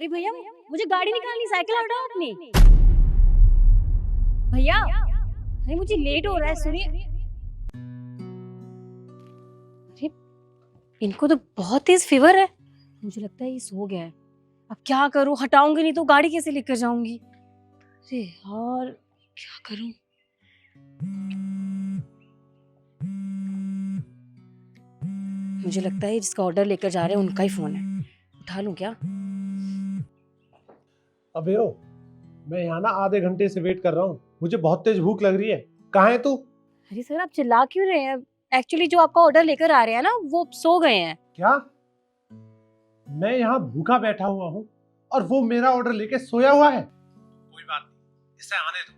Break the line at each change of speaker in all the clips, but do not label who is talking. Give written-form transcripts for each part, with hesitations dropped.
अरे भैया मुझे गाड़ी निकालनी, साइकिल हटाओ अपनी। भैया अरे मुझे लेट हो रहा है, सुनिए। अरे इनको तो बहुत तेज फीवर है, मुझे लगता है ये सो गया है। अब क्या करूं, हटाऊंगी नहीं तो गाड़ी कैसे लेकर जाऊंगी। अरे यार क्या करूं। मुझे लगता है जिसका ऑर्डर लेकर जा रहे हैं उनका ही फोन है, उठा लूं क्या?
अबे ओ, मैं यहाँ ना आधे घंटे से वेट कर रहा हूँ। मुझे बहुत तेज भूख लग रही है। कहाँ है तू?
अरे सर आप चिल्ला क्यों रहे हैं? एक्चुअली जो आपका ऑर्डर लेकर आ रहे हैं ना वो सो गए हैं।
क्या? मैं यहाँ भूखा बैठा हुआ हूँ और वो मेरा ऑर्डर लेके सोया हुआ है? कोई बात नहीं, इसे आने दो।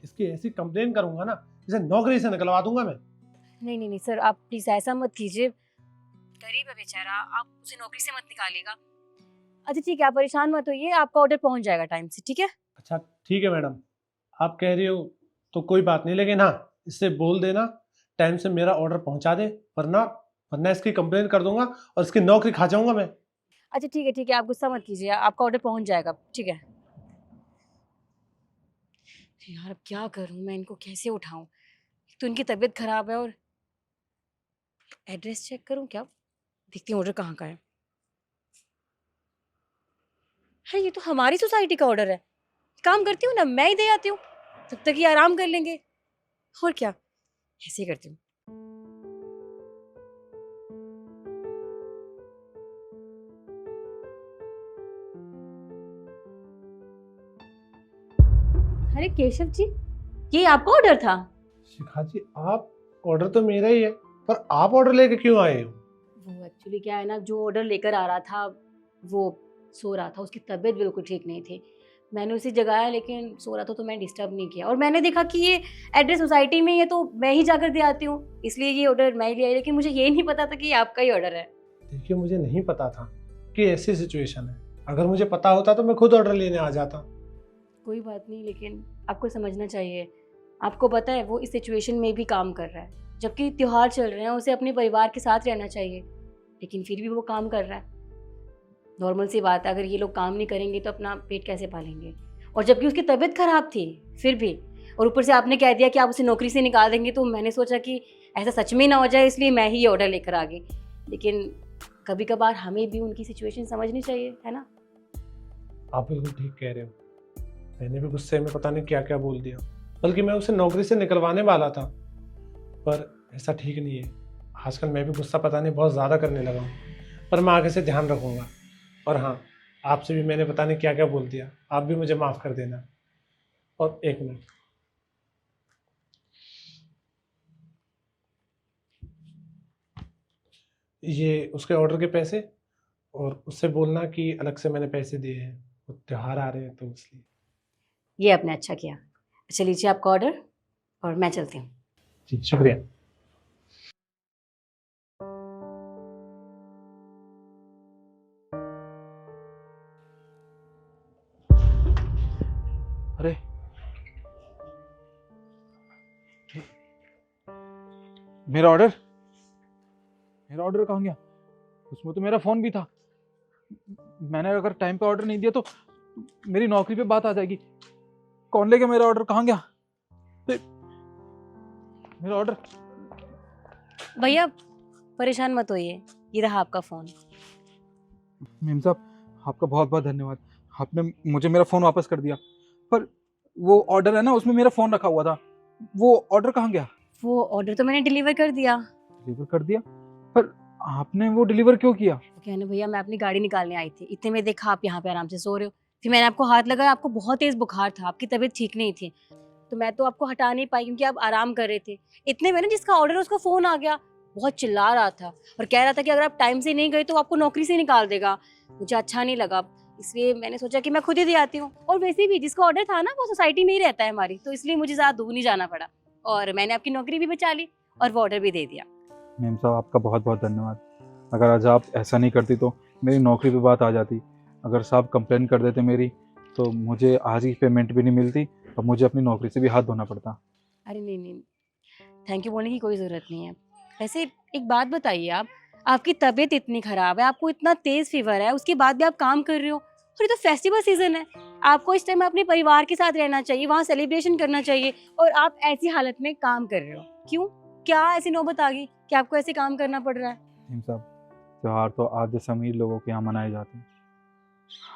इसकी ऐसी कंप्लेन करूंगा ना, इसे नौकरी से निकलवा दूंगा मैं।
नहीं नहीं नहीं सर, आप प्लीज ऐसा मत कीजिए, गरीब है बेचारा, आप उसे नौकरी से मत निकालिएगा। अच्छा ठीक है, आप परेशान मत होइए, आपका ऑर्डर पहुंच जाएगा टाइम से, ठीक है?
अच्छा ठीक है मैडम, आप कह रही हो तो कोई बात नहीं, लेकिन हाँ इससे बोल देना टाइम से मेरा ऑर्डर पहुंचा दे, वरना वरना इसकी कंप्लेन कर दूंगा और इसकी नौकरी खा जाऊंगा मैं।
अच्छा ठीक है, आप गुस्सा मत कीजिए, आपका ऑर्डर पहुंच जाएगा, ठीक है? यार अब क्या करूं मैं, इनको कैसे उठाऊं? एक तो इनकी तबीयत खराब है और एड्रेस चेक करूं क्या? देखती हूँ ऑर्डर कहाँ का है। अरे ये तो हमारी सोसाइटी का ऑर्डर है, काम करती हूँ ना मैं ही दे आती हूँ, तब तक ये आराम कर लेंगे। और क्या, ऐसे ही करती हूँ। अरे केशव जी, ये आपका ऑर्डर था?
शिखा जी, आप ऑर्डर तो मेरा ही है, पर आप ऑर्डर लेके क्यों आए हो?
वो एक्चुअली क्या है ना, जो ऑर्डर लेकर आ रहा था वो सो रहा था, उसकी तबीयत बिल्कुल ठीक नहीं थी। मैंने उसे जगाया लेकिन सो रहा था तो मैंने डिस्टर्ब नहीं किया, और मैंने देखा कि ये एड्रेस सोसाइटी में ही है तो मैं ही जाकर दे आती हूँ, इसलिए ये ऑर्डर मैं ही ले आई। लेकिन मुझे ये नहीं पता था कि ये आपका ही ऑर्डर है।
देखिए, मुझे नहीं पता था कि ऐसी सिचुएशन है। अगर मुझे पता होता तो मैं खुद ऑर्डर लेने आ जाता।
कोई बात नहीं, लेकिन आपको समझना चाहिए, आपको पता है वो इस सिचुएशन में भी काम कर रहा है, जबकि त्योहार चल रहे हैं, उसे अपने परिवार के साथ रहना चाहिए, लेकिन फिर भी वो काम कर रहा है। नॉर्मल सी बात है, अगर ये लोग काम नहीं करेंगे तो अपना पेट कैसे पालेंगे? और जबकि उसकी तबीयत खराब थी फिर भी, और ऊपर से आपने कह दिया कि आप उसे नौकरी से निकाल देंगे, तो मैंने सोचा कि ऐसा सच में ना हो जाए, इसलिए मैं ही ये ऑर्डर लेकर आ गई। लेकिन कभी कभार हमें भी उनकी सिचुएशन समझनी चाहिए, है ना?
आप बिल्कुल ठीक कह रहे हो, मैंने भी गुस्से में पता नहीं क्या क्या बोल दिया, बल्कि मैं उसे नौकरी से निकलवाने वाला था, पर ऐसा ठीक नहीं है। आजकल मैं भी गुस्सा पता नहीं बहुत ज़्यादा करने लगा हूँ, पर मैं आगे से ध्यान रखूँगा। और हाँ, आपसे भी मैंने पता नहीं क्या क्या बोल दिया, आप भी मुझे माफ़ कर देना। और एक मिनट, ये उसके ऑर्डर के पैसे, और उससे बोलना कि अलग से मैंने पैसे दिए हैं, वो त्योहार आ रहे हैं तो इसलिए।
ये आपने अच्छा किया। अच्छा लीजिए आपका ऑर्डर, और मैं चलती हूँ।
जी शुक्रिया।
अरे मेरा ऑर्डर कहाँ गया? उसमें तो मेरा फोन भी था। मैंने अगर टाइम पे ऑर्डर नहीं दिया तो मेरी नौकरी पे बात आ जाएगी। कौन ले गया मेरा ऑर्डर? कहाँ गया मेरा ऑर्डर?
भैया परेशान मत होइए, ये रहा आपका फ़ोन।
मेम साहब, आपका बहुत बहुत धन्यवाद। आपने मुझे मेरा फोन वापस कर दिया। पर वो ऑर्डर है ना, उसमें मेरा फोन रखा हुआ था। वो ऑर्डर कहाँ गया?
वो ऑर्डर तो मैंने डिलीवर कर दिया।
डिलीवर कर दिया? पर आपने वो डिलीवर क्यों किया?
तो कहने भैया मैं अपनी गाड़ी निकालने आई थी, इतने में देखा आप यहाँ पे आराम से सो रहे हो, फिर मैंने आपको हाथ लगाया, आपको बहुत तेज बुखार था, आपकी तबीयत ठीक नहीं थी, तो मैं तो आपको हटा नहीं पाई क्योंकि आप आराम कर रहे थे। इतने में ना जिसका ऑर्डर है उसका फोन आ गया, बहुत चिल्ला रहा था और कह रहा था कि अगर आप टाइम से नहीं गए तो आपको नौकरी से निकाल देगा। मुझे अच्छा नहीं लगा, इसलिए मैंने सोचा कि मैं खुद ही दे आती हूँ। और वैसे भी जिसका ऑर्डर था ना वो सोसाइटी में ही रहता है हमारी, तो इसलिए मुझे ज़्यादा दूर नहीं जाना पड़ा, और मैंने आपकी नौकरी भी बचा ली और वो ऑर्डर भी दे दिया।
मेम साहब, आपका बहुत बहुत धन्यवाद। अगर आज आप ऐसा नहीं करती तो मेरी नौकरी पे बात आ जाती। अगर साहब कंप्लेन कर देते मेरी, तो मुझे आज ही पेमेंट भी नहीं मिलती और मुझे अपनी नौकरी से भी हाथ धोना पड़ता।
अरे नहीं नहीं, थैंक यू बोलने की कोई ज़रूरत नहीं है। वैसे एक बात बताइए, आप, आपकी तबीयत इतनी ख़राब है, आपको इतना तेज़ फीवर है, उसके बाद भी आप काम कर रहे हो, और ये तो फेस्टिवल सीजन है, आपको इस टाइम अपने परिवार के साथ रहना चाहिए, वहाँ सेलिब्रेशन करना चाहिए, और आप ऐसी हालत में काम कर रहे हो। क्यों? क्या ऐसी नौबत आ गई कि आपको ऐसे काम करना पड़ रहा है?
इन सब त्योहार तो आधे से अमीर लोगों के यहाँ मनाए जाते हैं।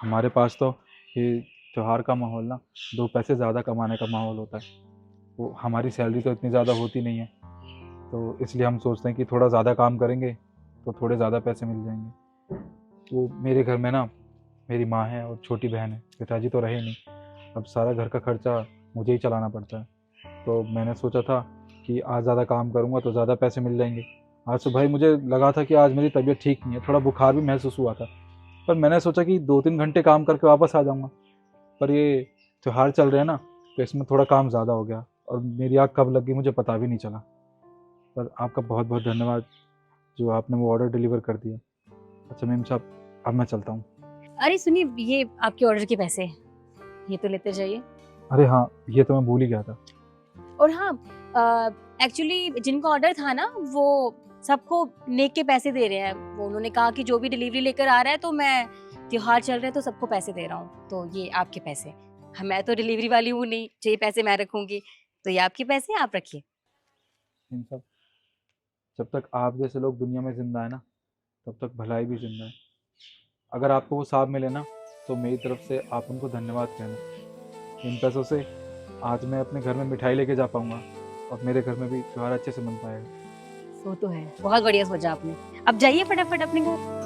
हमारे पास तो ये त्योहार का माहौल ना 2 पैसे ज़्यादा कमाने का माहौल होता है। वो हमारी सैलरी तो इतनी ज़्यादा होती नहीं है, तो इसलिए हम सोचते हैं कि थोड़ा ज़्यादा काम करेंगे तो थोड़े ज़्यादा पैसे मिल जाएंगे। वो मेरे घर में ना मेरी माँ है और छोटी बहन है, पिताजी तो रहे नहीं। अब सारा घर का खर्चा मुझे ही चलाना पड़ता है। तो मैंने सोचा था कि आज ज़्यादा काम करूँगा तो ज़्यादा पैसे मिल जाएंगे। आज सुबह ही मुझे लगा था कि आज मेरी तबीयत ठीक नहीं है, थोड़ा बुखार भी महसूस हुआ था, पर मैंने सोचा कि 2-3 घंटे काम करके वापस आ जाऊँगा। पर ये त्योहार चल रहे हैं ना, तो इसमें थोड़ा काम ज़्यादा हो गया और मेरी आँख कब लग गई मुझे पता भी नहीं चला। पर आपका बहुत बहुत धन्यवाद जो आपने वो ऑर्डर डिलीवर कर दिया। अच्छा मेम साहब, अब मैं चलता हूँ।
अरे सुनिए, ये आपके ऑर्डर के पैसे, ये तो लेते जाइए।
अरे हाँ, ये तो मैं भूल ही गया था।
और हाँ, एक्चुअली जिनका ऑर्डर था ना, वो सबको नेक के पैसे दे रहे हैं। वो उन्होंने कहा कि जो भी डिलीवरी लेकर आ रहा है, तो मैं, त्योहार चल रहा है तो सबको पैसे दे रहा हूँ, तो ये आपके पैसे। हाँ, मैं तो डिलीवरी वाली हूँ नहीं, जो ये पैसे मैं रखूँगी, तो ये आपके पैसे, आप रखिए।
इन सब जब तक आप जैसे लोग दुनिया में ज़िंदा है ना, तब तक भलाई भी ज़िंदा है। अगर आपको वो साहब मिले ना, तो मेरी तरफ से आप उनको धन्यवाद कहना। इन पैसों से आज मैं अपने घर में मिठाई लेके जा पाऊँगा और मेरे घर में भी त्योहार अच्छे से मन पाएगा।
वो तो है, बहुत बढ़िया सोचा आपने। अब जाइए फटाफट अपने घर।